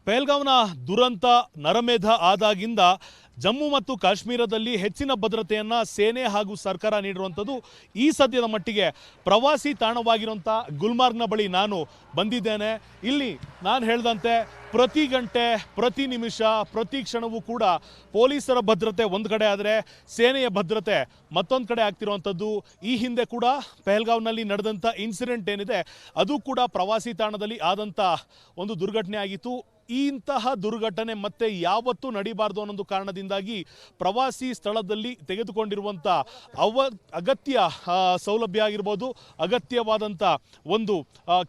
ಪಹಲ್ಗಾಮ್ನ ದುರಂತ ನರಮೇಧ ಆದಾಗಿಂದ ಜಮ್ಮು ಮತ್ತು ಕಾಶ್ಮೀರದಲ್ಲಿ ಹೆಚ್ಚಿನ ಭದ್ರತೆಯನ್ನು ಸೇನೆ ಹಾಗೂ ಸರ್ಕಾರ ನೀಡಿರುವಂಥದ್ದು ಈ ಸದ್ಯದ ಮಟ್ಟಿಗೆ ಪ್ರವಾಸಿ ತಾಣವಾಗಿರುವಂಥ ಗುಲ್ಮಾರ್ಗ್ನ ಬಳಿ ನಾನು ಬಂದಿದ್ದೇನೆ. ಇಲ್ಲಿ ನಾನು ಹೇಳಿದಂತೆ ಪ್ರತಿ ಗಂಟೆ ಪ್ರತಿ ನಿಮಿಷ ಪ್ರತಿ ಕ್ಷಣವೂ ಕೂಡ ಪೊಲೀಸರ ಭದ್ರತೆ ಒಂದು ಕಡೆ ಆದರೆ ಸೇನೆಯ ಭದ್ರತೆ ಮತ್ತೊಂದು ಕಡೆ ಆಗ್ತಿರುವಂಥದ್ದು. ಈ ಹಿಂದೆ ಕೂಡ ಪಹಲ್ಗಾಮ್ನಲ್ಲಿ ನಡೆದಂಥ ಇನ್ಸಿಡೆಂಟ್ ಏನಿದೆ ಅದು ಕೂಡ ಪ್ರವಾಸಿ ತಾಣದಲ್ಲಿ ಆದಂಥ ಒಂದು ದುರ್ಘಟನೆ ಆಗಿತ್ತು. ಇಂತಹ ದುರ್ಘಟನೆ ಮತ್ತೆ ಯಾವತ್ತೂ ನಡೀಬಾರ್ದು ಅನ್ನೋ ಕಾರಣದಿಂದಾಗಿ ಪ್ರವಾಸಿ ಸ್ಥಳದಲ್ಲಿ ತೆಗೆದುಕೊಂಡಿರುವಂಥ ಅಗತ್ಯ ಸೌಲಭ್ಯ ಆಗಿರ್ಬೋದು, ಅಗತ್ಯವಾದಂಥ ಒಂದು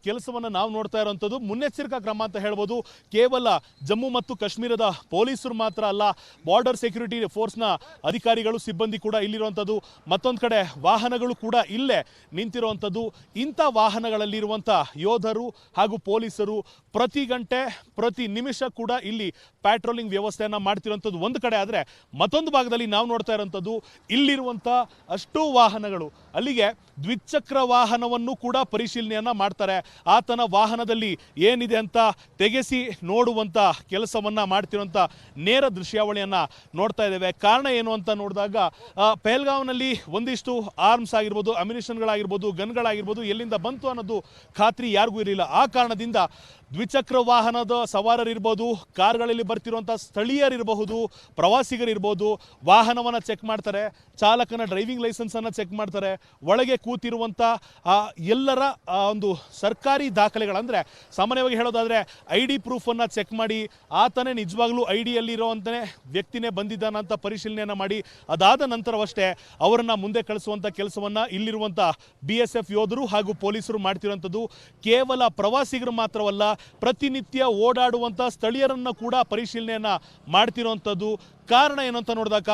ಕೆಲಸವನ್ನು ನಾವು ನೋಡ್ತಾ ಇರೋವಂಥದ್ದು ಮುನ್ನೆಚ್ಚರಿಕಾ ಕ್ರಮ ಅಂತ ಹೇಳ್ಬೋದು. ಕೇವಲ ಜಮ್ಮು ಮತ್ತು ಕಾಶ್ಮೀರದ ಪೊಲೀಸರು ಮಾತ್ರ ಅಲ್ಲ, ಬಾರ್ಡರ್ ಸೆಕ್ಯೂರಿಟಿ ಫೋರ್ಸ್ನ ಅಧಿಕಾರಿಗಳು ಸಿಬ್ಬಂದಿ ಕೂಡ ಇಲ್ಲಿರುವಂಥದ್ದು. ಮತ್ತೊಂದು ಕಡೆ ವಾಹನಗಳು ಕೂಡ ಇಲ್ಲೇ ನಿಂತಿರುವಂಥದ್ದು. ಇಂಥ ವಾಹನಗಳಲ್ಲಿರುವಂಥ ಯೋಧರು ಹಾಗೂ ಪೊಲೀಸರು ಪ್ರತಿ ಗಂಟೆ ಪ್ರತಿ ನಿಮಿಷ ಕೂಡ ಇಲ್ಲಿ ಪ್ಯಾಟ್ರೋಲಿಂಗ್ ವ್ಯವಸ್ಥೆಯನ್ನು ಮಾಡ್ತಿರುವಂಥದ್ದು ಒಂದು ಕಡೆ ಆದರೆ, ಮತ್ತೊಂದು ಭಾಗದಲ್ಲಿ ನಾವು ನೋಡ್ತಾ ಇರೋಂಥದ್ದು ಇಲ್ಲಿರುವಂಥ ಅಷ್ಟೂ ವಾಹನಗಳು ಅಲ್ಲಿಗೆ ದ್ವಿಚಕ್ರ ವಾಹನವನ್ನು ಕೂಡ ಪರಿಶೀಲನೆಯನ್ನು ಮಾಡ್ತಾರೆ. ಆತನ ವಾಹನದಲ್ಲಿ ಏನಿದೆ ಅಂತ ತೆಗೆಸಿ ನೋಡುವಂಥ ಕೆಲಸವನ್ನು ಮಾಡ್ತಿರುವಂಥ ನೇರ ದೃಶ್ಯಾವಳಿಯನ್ನು ನೋಡ್ತಾ ಇದ್ದೇವೆ. ಕಾರಣ ಏನು ಅಂತ ನೋಡಿದಾಗ ಪಹಲ್ಗಾಮ್ನಲ್ಲಿ ಒಂದಿಷ್ಟು ಆರ್ಮ್ಸ್ ಆಗಿರ್ಬೋದು, ಅಮ್ಯುನಿಷನ್ಗಳಾಗಿರ್ಬೋದು, ಗನ್ಗಳಾಗಿರ್ಬೋದು ಎಲ್ಲಿಂದ ಬಂತು ಅನ್ನೋದು ಖಾತ್ರಿ ಯಾರಿಗೂ ಇರಲಿಲ್ಲ. ಆ ಕಾರಣದಿಂದ ದ್ವಿಚಕ್ರ ವಾಹನದ ಸವಾರರಿರ್ಬೋದು, ಕಾರ್ಗಳಲ್ಲಿ ಬರ್ತಿರುವಂಥ ಸ್ಥಳೀಯರಿರಬಹುದು, ಪ್ರವಾಸಿಗರಿರ್ಬೋದು, ವಾಹನವನ್ನು ಚೆಕ್ ಮಾಡ್ತಾರೆ, ಚಾಲಕನ ಡ್ರೈವಿಂಗ್ ಲೈಸೆನ್ಸನ್ನು ಚೆಕ್ ಮಾಡ್ತಾರೆ. ಒಳಗೆ ಕೂತಿರುವಂಥ ಎಲ್ಲರ ಒಂದು ಸರ್ಕಾರಿ ದಾಖಲೆಗಳಂದರೆ ಸಾಮಾನ್ಯವಾಗಿ ಹೇಳೋದಾದರೆ ID ಪ್ರೂಫನ್ನು ಚೆಕ್ ಮಾಡಿ ಆತನೇ ನಿಜವಾಗ್ಲೂ IDಯಲ್ಲಿರೋವಂಥನೇ ವ್ಯಕ್ತಿನೇ ಬಂದಿದ್ದಾನಂತ ಪರಿಶೀಲನೆಯನ್ನು ಮಾಡಿ ಅದಾದ ನಂತರವಷ್ಟೇ ಅವರನ್ನು ಮುಂದೆ ಕಳಿಸುವಂಥ ಕೆಲಸವನ್ನು ಇಲ್ಲಿರುವಂಥ BSF ಯೋಧರು ಹಾಗೂ ಪೊಲೀಸರು ಮಾಡ್ತಿರುವಂಥದ್ದು. ಕೇವಲ ಪ್ರವಾಸಿಗರು ಮಾತ್ರವಲ್ಲ, ಪ್ರತಿನಿತ್ಯ ಓಡಾಡುವಂಥ ಸ್ಥಳೀಯರನ್ನು ಕೂಡ ಪರಿಶೀಲನೆಯನ್ನು ಮಾಡ್ತಿರುವಂಥದ್ದು. ಕಾರಣ ಏನು ಅಂತ ನೋಡಿದಾಗ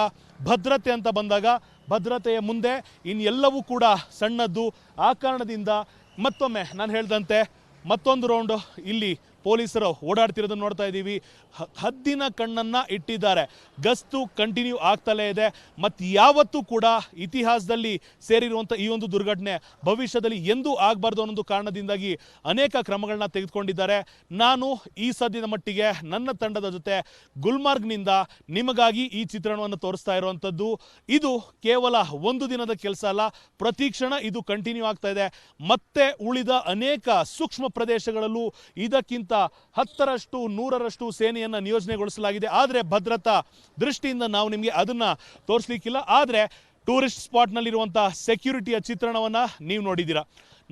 ಭದ್ರತೆ ಅಂತ ಬಂದಾಗ ಭದ್ರತೆಯ ಮುಂದೆ ಇನ್ನೆಲ್ಲವೂ ಕೂಡ ಸಣ್ಣದ್ದು. ಆ ಕಾರಣದಿಂದ ಮತ್ತೊಮ್ಮೆ ನಾನು ಹೇಳಿದಂತೆ ಮತ್ತೊಂದು ರೌಂಡ್ ಇಲ್ಲಿ ಪೊಲೀಸರು ಓಡಾಡ್ತಿರೋದನ್ನು ನೋಡ್ತಾ ಇದ್ದೀವಿ. ಹದ್ದಿನ ಕಣ್ಣನ್ನು ಇಟ್ಟಿದ್ದಾರೆ. ಗಸ್ತು ಕಂಟಿನ್ಯೂ ಆಗ್ತಲೇ ಇದೆ. ಮತ್ತು ಯಾವತ್ತೂ ಕೂಡ ಇತಿಹಾಸದಲ್ಲಿ ಸೇರಿರುವಂಥ ಈ ಒಂದು ದುರ್ಘಟನೆ ಭವಿಷ್ಯದಲ್ಲಿ ಎಂದೂ ಆಗಬಾರ್ದು ಅನ್ನೋದು ಕಾರಣದಿಂದಾಗಿ ಅನೇಕ ಕ್ರಮಗಳನ್ನ ತೆಗೆದುಕೊಂಡಿದ್ದಾರೆ. ನಾನು ಈ ಸದ್ಯದ ಮಟ್ಟಿಗೆ ನನ್ನ ತಂಡದ ಜೊತೆ ಗುಲ್ಮಾರ್ಗ್ನಿಂದ ನಿಮಗಾಗಿ ಈ ಚಿತ್ರಣವನ್ನು ತೋರಿಸ್ತಾ ಇರುವಂಥದ್ದು. ಇದು ಕೇವಲ ಒಂದು ದಿನದ ಕೆಲಸ ಅಲ್ಲ, ಪ್ರತಿ ಕ್ಷಣ ಇದು ಕಂಟಿನ್ಯೂ ಆಗ್ತಾ ಇದೆ. ಮತ್ತೆ ಉಳಿದ ಅನೇಕ ಸೂಕ್ಷ್ಮ ಪ್ರದೇಶಗಳಲ್ಲೂ ಇದಕ್ಕಿಂತ 10ರಷ್ಟು 100ರಷ್ಟು ಸೇನೆಯನ್ನು ನಿಯೋಜನೆಗೊಳಿಸಲಾಗಿದೆ. ಆದರೆ ಭದ್ರತಾ ದೃಷ್ಟಿಯಿಂದ ನಾವು ನಿಮಗೆ ಅದನ್ನು ತೋರಿಸಲಿಕ್ಕಿಲ್ಲ. ಆದರೆ ಟೂರಿಸ್ಟ್ ಸ್ಪಾಟ್ನಲ್ಲಿರುವಂಥ ಸೆಕ್ಯೂರಿಟಿಯ ಚಿತ್ರಣವನ್ನು ನೀವು ನೋಡಿದ್ದೀರಾ.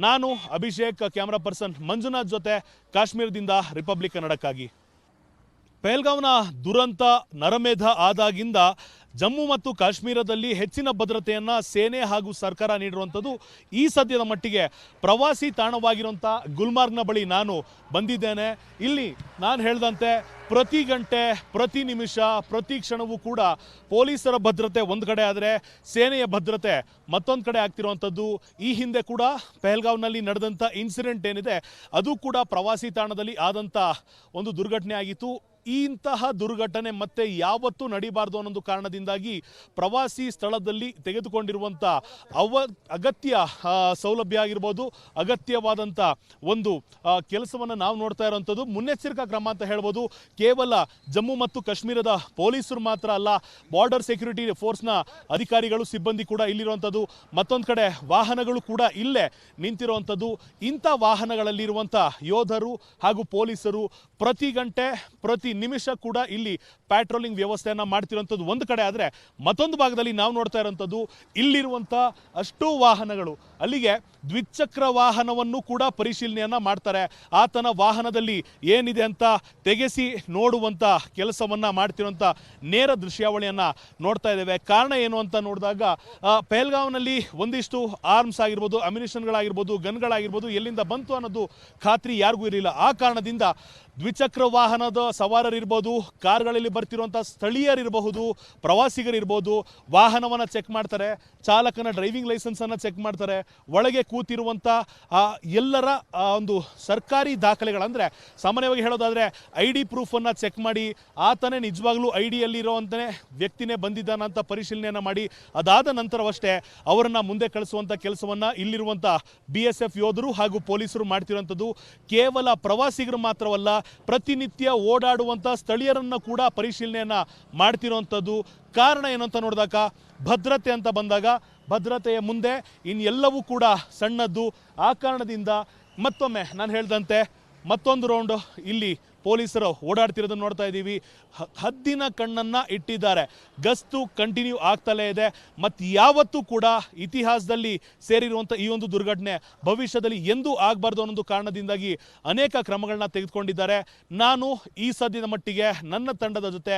ನಾನು ಅಭಿಷೇಕ್, ಕ್ಯಾಮ್ರಾ ಪರ್ಸನ್ ಮಂಜುನಾಥ್ ಜೊತೆ ಕಾಶ್ಮೀರದಿಂದ ರಿಪಬ್ಲಿಕ್ ಕನ್ನಡಕ್ಕಾಗಿ. ಪಹಲ್ಗಾಮ್ನ ದುರಂತ ನರಮೇಧ ಆದಾಗಿಂದ ಜಮ್ಮು ಮತ್ತು ಕಾಶ್ಮೀರದಲ್ಲಿ ಹೆಚ್ಚಿನ ಭದ್ರತೆಯನ್ನು ಸೇನೆ ಹಾಗೂ ಸರ್ಕಾರ ನೀಡಿರುವಂಥದ್ದು ಈ ಸದ್ಯದ ಮಟ್ಟಿಗೆ ಪ್ರವಾಸಿ ತಾಣವಾಗಿರುವಂಥ ಗುಲ್ಮಾರ್ಗ್ನ ಬಳಿ ನಾನು ಬಂದಿದ್ದೇನೆ. ಇಲ್ಲಿ ನಾನು ಹೇಳಿದಂತೆ ಪ್ರತಿ ಗಂಟೆ ಪ್ರತಿ ನಿಮಿಷ ಪ್ರತಿ ಕ್ಷಣವೂ ಕೂಡ ಪೊಲೀಸರ ಭದ್ರತೆ ಒಂದು ಕಡೆ ಆದರೆ ಸೇನೆಯ ಭದ್ರತೆ ಮತ್ತೊಂದು ಕಡೆ ಆಗ್ತಿರುವಂಥದ್ದು. ಈ ಹಿಂದೆ ಕೂಡ ಪಹಲ್ಗಾಮ್ನಲ್ಲಿ ನಡೆದಂಥ ಇನ್ಸಿಡೆಂಟ್ ಏನಿದೆ ಅದು ಕೂಡ ಪ್ರವಾಸಿ ತಾಣದಲ್ಲಿ ಆದಂಥ ಒಂದು ದುರ್ಘಟನೆ ಆಗಿತ್ತು. ಇಂತಹ ದುರ್ಘಟನೆ ಮತ್ತೆ ಯಾವತ್ತೂ ನಡೀಬಾರ್ದು ಅನ್ನೋ ಕಾರಣದಿಂದಾಗಿ ಪ್ರವಾಸಿ ಸ್ಥಳದಲ್ಲಿ ತೆಗೆದುಕೊಂಡಿರುವಂಥ ಅಗತ್ಯ ಸೌಲಭ್ಯ ಆಗಿರ್ಬೋದು, ಅಗತ್ಯವಾದಂಥ ಒಂದು ಕೆಲಸವನ್ನು ನಾವು ನೋಡ್ತಾ ಇರೋವಂಥದ್ದು ಮುನ್ನೆಚ್ಚರಿಕಾ ಕ್ರಮ ಅಂತ ಹೇಳ್ಬೋದು. ಕೇವಲ ಜಮ್ಮು ಮತ್ತು ಕಾಶ್ಮೀರದ ಪೊಲೀಸರು ಮಾತ್ರ ಅಲ್ಲ, ಬಾರ್ಡರ್ ಸೆಕ್ಯೂರಿಟಿ ಫೋರ್ಸ್ನ ಅಧಿಕಾರಿಗಳು ಸಿಬ್ಬಂದಿ ಕೂಡ ಇಲ್ಲಿರುವಂಥದ್ದು. ಮತ್ತೊಂದು ಕಡೆ ವಾಹನಗಳು ಕೂಡ ಇಲ್ಲೇ ನಿಂತಿರುವಂಥದ್ದು. ಇಂಥ ವಾಹನಗಳಲ್ಲಿರುವಂಥ ಯೋಧರು ಹಾಗೂ ಪೊಲೀಸರು ಪ್ರತಿ ಗಂಟೆ ಪ್ರತಿ ನಿಮಿಷ ಕೂಡ ಇಲ್ಲಿ ಪ್ಯಾಟ್ರೋಲಿಂಗ್ ವ್ಯವಸ್ಥೆಯನ್ನು ಮಾಡ್ತಿರುವಂಥದ್ದು ಒಂದು ಕಡೆ ಆದರೆ, ಮತ್ತೊಂದು ಭಾಗದಲ್ಲಿ ನಾವು ನೋಡ್ತಾ ಇರೋಂಥದ್ದು ಇಲ್ಲಿರುವಂಥ ಅಷ್ಟೂ ವಾಹನಗಳು ಅಲ್ಲಿಗೆ ದ್ವಿಚಕ್ರ ವಾಹನವನ್ನು ಕೂಡ ಪರಿಶೀಲನೆಯನ್ನು ಮಾಡ್ತಾರೆ. ಆತನ ವಾಹನದಲ್ಲಿ ಏನಿದೆ ಅಂತ ತೆಗೆಸಿ ನೋಡುವಂಥ ಕೆಲಸವನ್ನು ಮಾಡ್ತಿರುವಂಥ ನೇರ ದೃಶ್ಯಾವಳಿಯನ್ನು ನೋಡ್ತಾ ಇದ್ದೇವೆ. ಕಾರಣ ಏನು ಅಂತ ನೋಡಿದಾಗ ಪಹಲ್ಗಾಮ್ನಲ್ಲಿ ಒಂದಿಷ್ಟು ಆರ್ಮ್ಸ್ ಆಗಿರ್ಬೋದು, ಅಮ್ಯುನಿಷನ್ಗಳಾಗಿರ್ಬೋದು, ಗನ್ಗಳಾಗಿರ್ಬೋದು ಎಲ್ಲಿಂದ ಬಂತು ಅನ್ನೋದು ಖಾತ್ರಿ ಯಾರಿಗೂ ಇರಲಿಲ್ಲ. ಆ ಕಾರಣದಿಂದ ದ್ವಿಚಕ್ರ ವಾಹನದ ಸವಾರರಿರ್ಬೋದು, ಕಾರ್ಗಳಲ್ಲಿ ಬರ್ತಿರುವಂಥ ಸ್ಥಳೀಯರಿರಬಹುದು, ಪ್ರವಾಸಿಗರಿರ್ಬೋದು, ವಾಹನವನ್ನು ಚೆಕ್ ಮಾಡ್ತಾರೆ, ಚಾಲಕನ ಡ್ರೈವಿಂಗ್ ಲೈಸೆನ್ಸನ್ನು ಚೆಕ್ ಮಾಡ್ತಾರೆ. ಒಳಗೆ ಕೂತಿರುವಂಥ ಎಲ್ಲರ ಒಂದು ಸರ್ಕಾರಿ ದಾಖಲೆಗಳಂದರೆ ಸಾಮಾನ್ಯವಾಗಿ ಹೇಳೋದಾದರೆ ID ಪ್ರೂಫನ್ನು ಚೆಕ್ ಮಾಡಿ ಆತನೇ ನಿಜವಾಗ್ಲೂ IDಯಲ್ಲಿರೋವಂಥನೇ ವ್ಯಕ್ತಿನೇ ಬಂದಿದ್ದಾನಂತ ಪರಿಶೀಲನೆಯನ್ನು ಮಾಡಿ ಅದಾದ ನಂತರವಷ್ಟೇ ಅವರನ್ನು ಮುಂದೆ ಕಳಿಸುವಂಥ ಕೆಲಸವನ್ನು ಇಲ್ಲಿರುವಂಥ BSF ಯೋಧರು ಹಾಗೂ ಪೊಲೀಸರು ಮಾಡ್ತಿರುವಂಥದ್ದು. ಕೇವಲ ಪ್ರವಾಸಿಗರು ಮಾತ್ರವಲ್ಲ, ಪ್ರತಿನಿತ್ಯ ಓಡಾಡುವಂಥ ಸ್ಥಳೀಯರನ್ನು ಕೂಡ ಪರಿಶೀಲನೆಯನ್ನು ಮಾಡ್ತಿರೋವಂಥದ್ದು. ಕಾರಣ ಏನು ಅಂತ ನೋಡಿದಾಗ ಭದ್ರತೆ ಅಂತ ಬಂದಾಗ ಭದ್ರತೆಯ ಮುಂದೆ ಇನ್ನೆಲ್ಲವೂ ಕೂಡ ಸಣ್ಣದ್ದು. ಆ ಕಾರಣದಿಂದ ಮತ್ತೊಮ್ಮೆ ನಾನು ಹೇಳಿದಂತೆ ಮತ್ತೊಂದು ರೌಂಡ್ ಇಲ್ಲಿ ಪೊಲೀಸರು ಓಡಾಡ್ತಿರೋದನ್ನು ನೋಡ್ತಾ ಇದ್ದೀವಿ. ಹದ್ದಿನ ಕಣ್ಣನ್ನು ಇಟ್ಟಿದ್ದಾರೆ. ಗಸ್ತು ಕಂಟಿನ್ಯೂ ಆಗ್ತಲೇ ಇದೆ. ಮತ್ತು ಯಾವತ್ತೂ ಕೂಡ ಇತಿಹಾಸದಲ್ಲಿ ಸೇರಿರುವಂಥ ಈ ಒಂದು ದುರ್ಘಟನೆ ಭವಿಷ್ಯದಲ್ಲಿ ಎಂದೂ ಆಗಬಾರ್ದು ಅನ್ನೋ ಕಾರಣದಿಂದಾಗಿ ಅನೇಕ ಕ್ರಮಗಳನ್ನ ತೆಗೆದುಕೊಂಡಿದ್ದಾರೆ. ನಾನು ಈ ಸದ್ಯದ ಮಟ್ಟಿಗೆ ನನ್ನ ತಂಡದ ಜೊತೆ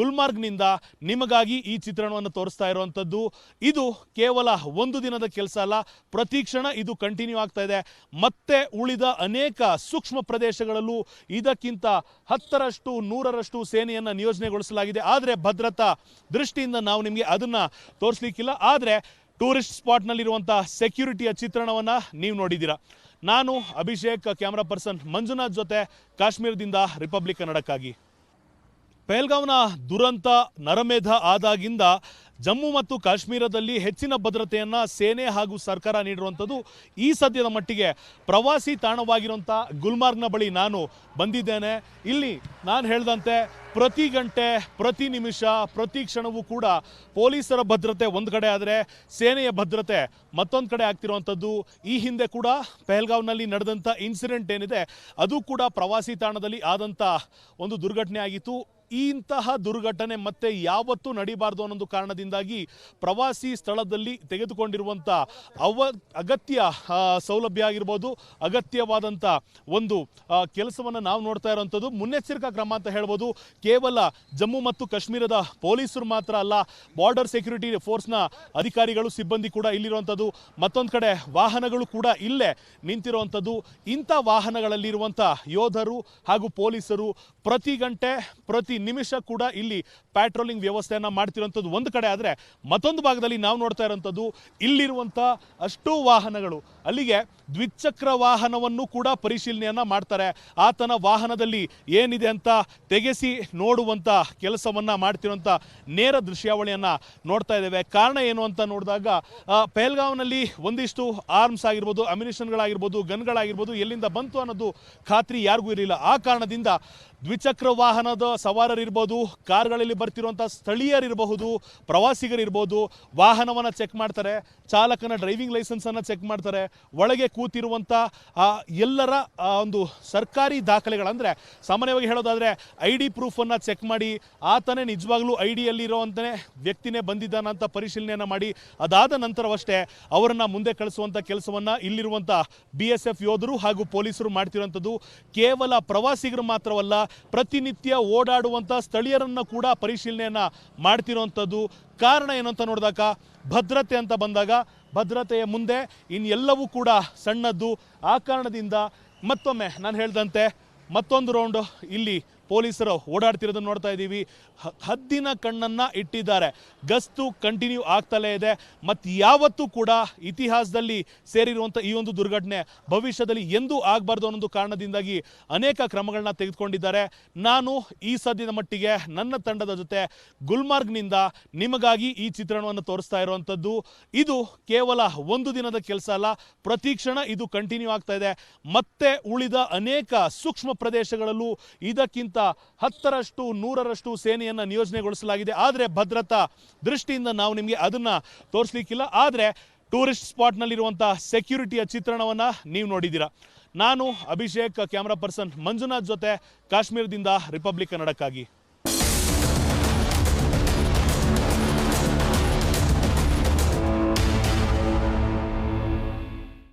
ಗುಲ್ಮಾರ್ಗ್ನಿಂದ ನಿಮಗಾಗಿ ಈ ಚಿತ್ರಣವನ್ನು ತೋರಿಸ್ತಾ ಇರುವಂಥದ್ದು. ಇದು ಕೇವಲ ಒಂದು ದಿನದ ಕೆಲಸ ಅಲ್ಲ, ಪ್ರತಿ ಕ್ಷಣ ಇದು ಕಂಟಿನ್ಯೂ ಆಗ್ತಾ ಇದೆ. ಮತ್ತೆ ಉಳಿದ ಅನೇಕ ಸೂಕ್ಷ್ಮ ಪ್ರದೇಶಗಳಲ್ಲೂ ಇದಕ್ಕಿಂತ 10ರಷ್ಟು 100ರಷ್ಟು ಸೇನೆಯನ್ನು ನಿಯೋಜನೆಗೊಳಿಸಲಾಗಿದೆ. ಆದರೆ ಭದ್ರತಾ ದೃಷ್ಟಿಯಿಂದ ನಾವು ನಿಮಗೆ ಅದನ್ನು ತೋರಿಸಲಿಕ್ಕಿಲ್ಲ. ಆದರೆ ಟೂರಿಸ್ಟ್ ಸ್ಪಾಟ್ನಲ್ಲಿರುವಂಥ ಸೆಕ್ಯೂರಿಟಿಯ ಚಿತ್ರಣವನ್ನು ನೀವು ನೋಡಿದ್ದೀರಾ. ನಾನು ಅಭಿಷೇಕ್, ಕ್ಯಾಮ್ರಾ ಪರ್ಸನ್ ಮಂಜುನಾಥ್ ಜೊತೆ ಕಾಶ್ಮೀರದಿಂದ ರಿಪಬ್ಲಿಕ್ ಕನ್ನಡಕ್ಕಾಗಿ. ಪಹಲ್ಗಾಮ್ನ ದುರಂತ ನರಮೇಧ ಆದಾಗಿಂದ ಜಮ್ಮು ಮತ್ತು ಕಾಶ್ಮೀರದಲ್ಲಿ ಹೆಚ್ಚಿನ ಭದ್ರತೆಯನ್ನು ಸೇನೆ ಹಾಗೂ ಸರ್ಕಾರ ನೀಡಿರುವಂಥದ್ದು. ಈ ಸದ್ಯದ ಮಟ್ಟಿಗೆ ಪ್ರವಾಸಿ ತಾಣವಾಗಿರುವಂಥ ಗುಲ್ಮಾರ್ಗ್ನ ಬಳಿ ನಾನು ಬಂದಿದ್ದೇನೆ. ಇಲ್ಲಿ ನಾನು ಹೇಳಿದಂತೆ ಪ್ರತಿ ಗಂಟೆ, ಪ್ರತಿ ನಿಮಿಷ, ಪ್ರತಿ ಕ್ಷಣವೂ ಕೂಡ ಪೊಲೀಸರ ಭದ್ರತೆ ಒಂದು ಕಡೆ ಆದರೆ ಸೇನೆಯ ಭದ್ರತೆ ಮತ್ತೊಂದು ಕಡೆ ಆಗ್ತಿರುವಂಥದ್ದು. ಈ ಹಿಂದೆ ಕೂಡ ಪಹಲ್ಗಾಮ್ನಲ್ಲಿ ನಡೆದಂಥ ಇನ್ಸಿಡೆಂಟ್ ಏನಿದೆ ಅದು ಕೂಡ ಪ್ರವಾಸಿ ತಾಣದಲ್ಲಿ ಆದಂಥ ಒಂದು ದುರ್ಘಟನೆ ಆಗಿತ್ತು. ಇಂತಹ ದುರ್ಘಟನೆ ಮತ್ತೆ ಯಾವತ್ತೂ ನಡೀಬಾರ್ದು ಅನ್ನೋ ಕಾರಣದಿಂದಾಗಿ ಪ್ರವಾಸಿ ಸ್ಥಳದಲ್ಲಿ ತೆಗೆದುಕೊಂಡಿರುವಂಥ ಅಗತ್ಯ ಸೌಲಭ್ಯ ಆಗಿರ್ಬೋದು, ಅಗತ್ಯವಾದಂಥ ಒಂದು ಕೆಲಸವನ್ನು ನಾವು ನೋಡ್ತಾ ಇರುವಂಥದ್ದು. ಮುನ್ನೆಚ್ಚರಿಕಾ ಕ್ರಮ ಅಂತ ಹೇಳ್ಬೋದು. ಕೇವಲ ಜಮ್ಮು ಮತ್ತು ಕಾಶ್ಮೀರದ ಪೊಲೀಸರು ಮಾತ್ರ ಅಲ್ಲ, ಬಾರ್ಡರ್ ಸೆಕ್ಯೂರಿಟಿ ಫೋರ್ಸ್ನ ಅಧಿಕಾರಿಗಳು, ಸಿಬ್ಬಂದಿ ಕೂಡ ಇಲ್ಲಿರುವಂಥದ್ದು. ಮತ್ತೊಂದು ಕಡೆ ವಾಹನಗಳು ಕೂಡ ಇಲ್ಲೇ ನಿಂತಿರುವಂಥದ್ದು. ಇಂಥ ವಾಹನಗಳಲ್ಲಿರುವಂಥ ಯೋಧರು ಹಾಗೂ ಪೊಲೀಸರು ಪ್ರತಿ ಗಂಟೆ, ಪ್ರತಿ ನಿಮಿಷ ಕೂಡ ಇಲ್ಲಿ ಪ್ಯಾಟ್ರೋಲಿಂಗ್ ವ್ಯವಸ್ಥೆಯನ್ನು ಮಾಡ್ತಿರುವಂಥದ್ದು ಒಂದು ಕಡೆ ಆದರೆ, ಮತ್ತೊಂದು ಭಾಗದಲ್ಲಿ ನಾವು ನೋಡ್ತಾ ಇರುವಂಥದ್ದು ಇಲ್ಲಿರುವಂಥ ಅಷ್ಟೂ ವಾಹನಗಳು ಅಲ್ಲಿಗೆ ದ್ವಿಚಕ್ರ ವಾಹನವನ್ನು ಕೂಡ ಪರಿಶೀಲನೆಯನ್ನು ಮಾಡ್ತಾರೆ. ಆತನ ವಾಹನದಲ್ಲಿ ಏನಿದೆ ಅಂತ ತೆಗೆಸಿ ನೋಡುವಂಥ ಕೆಲಸವನ್ನು ಮಾಡ್ತಿರುವಂಥ ನೇರ ದೃಶ್ಯಾವಳಿಯನ್ನು ನೋಡ್ತಾ ಇದ್ದೇವೆ. ಕಾರಣ ಏನು ಅಂತ ನೋಡಿದಾಗ ಪಹಲ್ಗಾಮ್ನಲ್ಲಿ ಒಂದಿಷ್ಟು ಆರ್ಮ್ಸ್ ಆಗಿರ್ಬೋದು, ಅಮ್ಯುನಿಷನ್ಗಳಾಗಿರ್ಬೋದು, ಗನ್ಗಳಾಗಿರ್ಬೋದು ಎಲ್ಲಿಂದ ಬಂತು ಅನ್ನೋದು ಖಾತ್ರಿ ಯಾರಿಗೂ ಇರಲಿಲ್ಲ. ಆ ಕಾರಣದಿಂದ ದ್ವಿಚಕ್ರ ವಾಹನದ ಸವಾರರಿರ್ಬೋದು, ಕಾರ್ಗಳಲ್ಲಿ ಬರ್ತಿರುವಂಥ ಸ್ಥಳೀಯರಿರಬಹುದು, ಪ್ರವಾಸಿಗರಿರ್ಬೋದು, ವಾಹನವನ್ನು ಚೆಕ್ ಮಾಡ್ತಾರೆ, ಚಾಲಕನ ಡ್ರೈವಿಂಗ್ ಲೈಸೆನ್ಸನ್ನು ಚೆಕ್ ಮಾಡ್ತಾರೆ. ಒಳಗೆ ಕೂತಿರುವಂಥ ಎಲ್ಲರ ಒಂದು ಸರ್ಕಾರಿ ದಾಖಲೆಗಳಂದರೆ ಸಾಮಾನ್ಯವಾಗಿ ಹೇಳೋದಾದರೆ ID ಪ್ರೂಫನ್ನು ಚೆಕ್ ಮಾಡಿ ಆತನೇ ನಿಜವಾಗ್ಲೂ IDಯಲ್ಲಿರೋವಂಥನೇ ವ್ಯಕ್ತಿನೇ ಬಂದಿದ್ದಾನಂತ ಪರಿಶೀಲನೆಯನ್ನು ಮಾಡಿ ಅದಾದ ನಂತರವಷ್ಟೇ ಅವರನ್ನು ಮುಂದೆ ಕಳಿಸುವಂಥ ಕೆಲಸವನ್ನು ಇಲ್ಲಿರುವಂಥ BSF ಯೋಧರು ಹಾಗೂ ಪೊಲೀಸರು ಮಾಡ್ತಿರುವಂಥದ್ದು. ಕೇವಲ ಪ್ರವಾಸಿಗರು ಮಾತ್ರವಲ್ಲ, ಪ್ರತಿನಿತ್ಯ ಓಡಾಡುವಂಥ ಸ್ಥಳೀಯರನ್ನು ಕೂಡ ಪರಿಶೀಲನೆಯನ್ನು ಮಾಡ್ತಿರುವಂಥದ್ದು. ಕಾರಣ ಏನು ಅಂತ ನೋಡಿದಾಗ ಭದ್ರತೆ ಅಂತ ಬಂದಾಗ ಭದ್ರತೆಯ ಮುಂದೆ ಇನ್ನೆಲ್ಲವೂ ಕೂಡ ಸಣ್ಣದ್ದು. ಆ ಕಾರಣದಿಂದ ಮತ್ತೊಮ್ಮೆ ನಾನು ಹೇಳಿದಂತೆ ಮತ್ತೊಂದು ರೌಂಡ್ ಇಲ್ಲಿ ಪೊಲೀಸರು ಓಡಾಡ್ತಿರೋದನ್ನು ನೋಡ್ತಾ ಇದ್ದೀವಿ. ಹದ್ದಿನ ಕಣ್ಣನ್ನು ಇಟ್ಟಿದ್ದಾರೆ. ಗಸ್ತು ಕಂಟಿನ್ಯೂ ಆಗ್ತಲೇ ಇದೆ. ಮತ್ತು ಯಾವತ್ತೂ ಕೂಡ ಇತಿಹಾಸದಲ್ಲಿ ಸೇರಿರುವಂಥ ಈ ಒಂದು ದುರ್ಘಟನೆ ಭವಿಷ್ಯದಲ್ಲಿ ಎಂದೂ ಆಗಬಾರ್ದು ಅನ್ನೋ ಕಾರಣದಿಂದಾಗಿ ಅನೇಕ ಕ್ರಮಗಳನ್ನ ತೆಗೆದುಕೊಂಡಿದ್ದಾರೆ. ನಾನು ಈ ಸದ್ಯದ ಮಟ್ಟಿಗೆ ನನ್ನ ತಂಡದ ಜೊತೆ ಗುಲ್ಮಾರ್ಗ್ನಿಂದ ನಿಮಗಾಗಿ ಈ ಚಿತ್ರಣವನ್ನು ತೋರಿಸ್ತಾ ಇರುವಂಥದ್ದು. ಇದು ಕೇವಲ ಒಂದು ದಿನದ ಕೆಲಸ ಅಲ್ಲ, ಪ್ರತಿ ಕ್ಷಣ ಇದು ಕಂಟಿನ್ಯೂ ಆಗ್ತಾ ಇದೆ. ಮತ್ತೆ ಉಳಿದ ಅನೇಕ ಸೂಕ್ಷ್ಮ ಪ್ರದೇಶಗಳಲ್ಲೂ ಇದಕ್ಕಿಂತ 10ರಷ್ಟು 100ರಷ್ಟು ಸೇನೆಯನ್ನು ನಿಯೋಜನೆಗೊಳಿಸಲಾಗಿದೆ. ಆದರೆ ಭದ್ರತಾ ದೃಷ್ಟಿಯಿಂದ ನಾವು ನಿಮಗೆ ಅದನ್ನು ತೋರಿಸಲಿಕ್ಕಿಲ್ಲ. ಆದರೆ ಟೂರಿಸ್ಟ್ ಸ್ಪಾಟ್ನಲ್ಲಿರುವಂಥ ಸೆಕ್ಯೂರಿಟಿಯ ಚಿತ್ರಣವನ್ನು ನೀವು ನೋಡಿದ್ದೀರಾ. ನಾನು ಅಭಿಷೇಕ್, ಕ್ಯಾಮ್ರಾ ಪರ್ಸನ್ ಮಂಜುನಾಥ್ ಜೊತೆ ಕಾಶ್ಮೀರದಿಂದ ರಿಪಬ್ಲಿಕ್ ಕನ್ನಡಕ್ಕಾಗಿ.